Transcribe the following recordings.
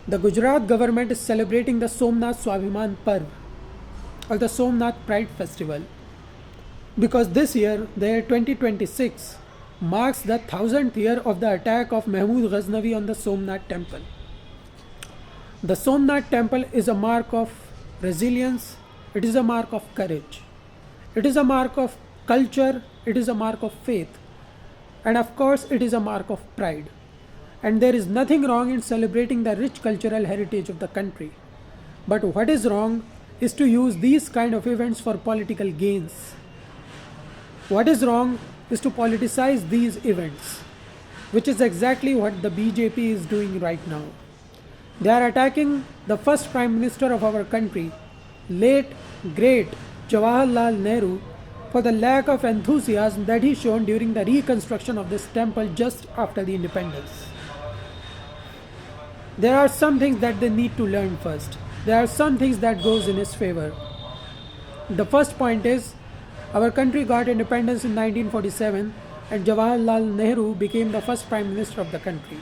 The Gujarat government is celebrating the Somnath Swabhiman Parv or the Somnath Pride Festival because this year, the year 2026, marks the 1000th year of the attack of Mahmud Ghaznavi on the Somnath temple. The Somnath temple is a mark of resilience, it is a mark of courage, it is a mark of culture, it is a mark of faith, and of course, it is a mark of pride. And there is nothing wrong in celebrating the rich cultural heritage of the country. But what is wrong is to use these kind of events for political gains. What is wrong is to politicize these events, which is exactly what the BJP is doing right now. They are attacking the first Prime Minister of our country, late, great Jawaharlal Nehru, for the lack of enthusiasm that he shown during the reconstruction of this temple just after the independence. There are some things that they need to learn first. There are some things that goes in his favor. The first point is our country got independence in 1947 and Jawaharlal Nehru became the first Prime Minister of the country.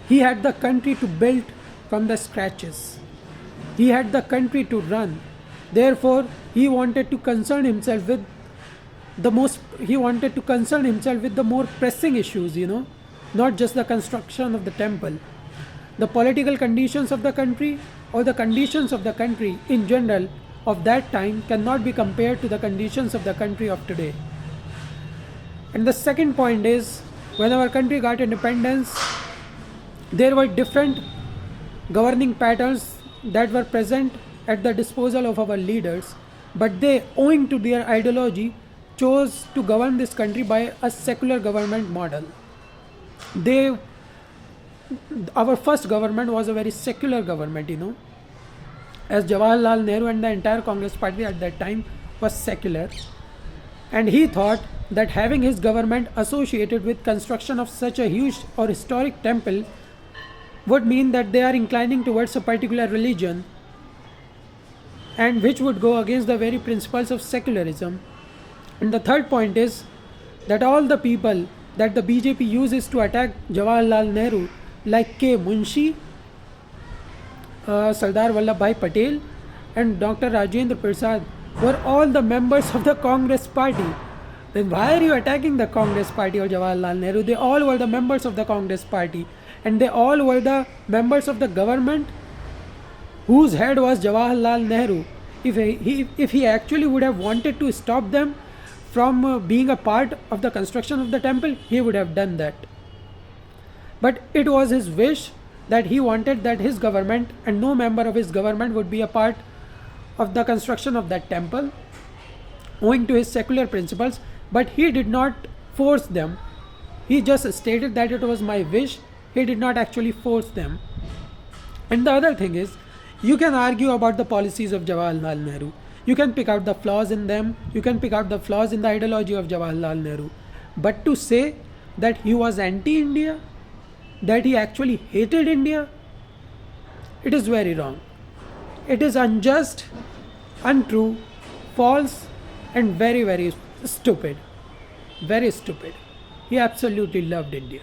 He had the country to build from the scratches. He had the country to run. Therefore, he wanted to concern himself with the more pressing issues, not just the construction of the temple. The political conditions of the country or the conditions of the country in general of that time cannot be compared to the conditions of the country of today. And the second point is when our country got independence, there were different governing patterns that were present at the disposal of our leaders, but they, owing to their ideology, chose to govern this country by a secular government model. Our first government was a very secular government, as Jawaharlal Nehru and the entire Congress party at that time was secular, and he thought that having his government associated with construction of such a huge or historic temple would mean that they are inclining towards a particular religion, and which would go against the very principles of secularism. And the third point is that all the people that the BJP uses to attack Jawaharlal Nehru, like K. Munshi, Sardar Vallabhbhai Patel, and Dr. Rajendra Prasad, were all the members of the Congress party. Then why are you attacking the Congress party or Jawaharlal Nehru? They all were the members of the Congress party, and they all were the members of the government whose head was Jawaharlal Nehru. If he actually would have wanted to stop them from being a part of the construction of the temple, he would have done that. But it was his wish that he wanted that his government and no member of his government would be a part of the construction of that temple, owing to his secular principles, but he did not force them. He just stated that it was my wish. He did not actually force them. And the other thing is, you can argue about the policies of Jawaharlal Nehru. You can pick out the flaws in them. You can pick out the flaws in the ideology of Jawaharlal Nehru. But to say that he was anti-India, that he actually hated India, it is very wrong. It is unjust, untrue, false, and very, very stupid. Very stupid. He absolutely loved India.